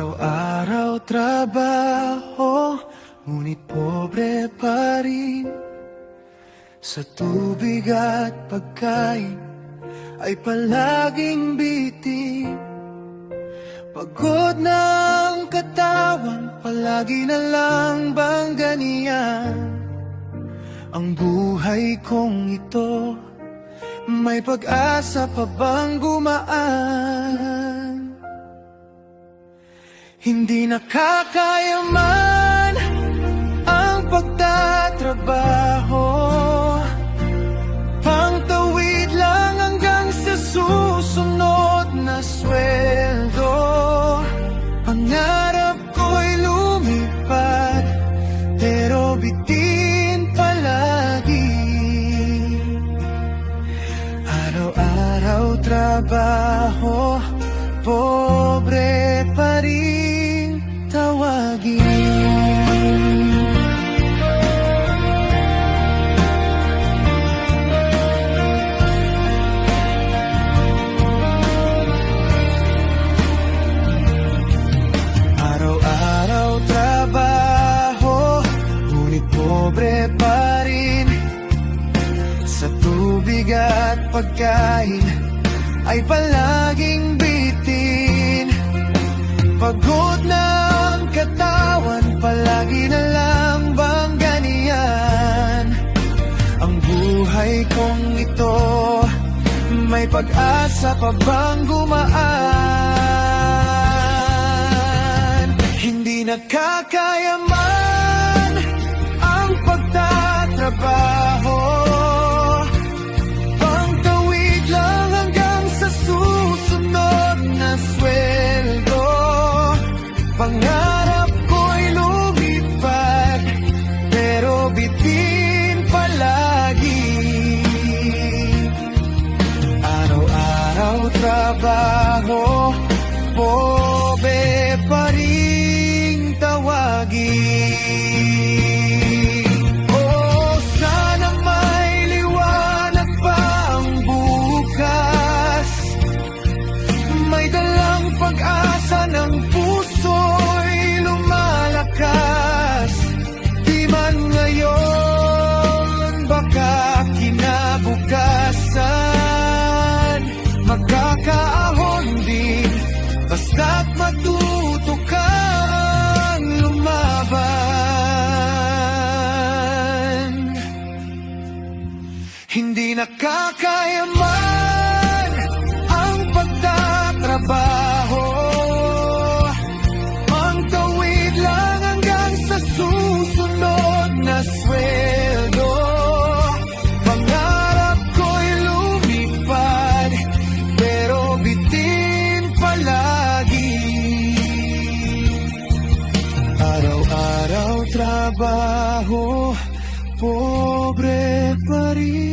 Araw-araw trabaho, ngunit pobre pa rin. Sa tubig at pagkain ay palaging bitin. Pagod na ang katawan, palagi na lang bang ganyan? Ang buhay kong ito, may pag-asa pa bang gumaan? Hindi nakakayaman ang pagtatrabaho, pangtawid lang hanggang sa susunod na sweldo. Pangarap ko'y lumipad, pero bitin palagi. Araw-araw trabaho, pobre pa rin tawagin. Araw-araw trabaho, ngunit pobre pa rin. Sa tubig at pagkain ay palaging bitin. Pagod na ang katawan, palagi na lang bang ganyan? Ang buhay kong ito, may pag-asa pa bang gumaan? Hindi nakakayaman ang pagtatrabaho, pangtawid lang hanggang sa susunod na sweldo. Pangarap ko'y lumipad, pero bitin palagi. Araw-araw trabaho, pobre pa rin tawagin. Oh, sana may liwanag pa ang bukas, may dalang pag-asa ng puso'y lumalakas. Di man ngayon, baka kinabukasan magkakaahon din, basta't matuto kang lumaban. Hindi nakakayaman ang pagtatrabaho, pangtawid lang hanggang sa susunod na sweldo. Pangarap ko'y lumipad, pero bitin palagi. Araw-araw trabaho, pobre pa rin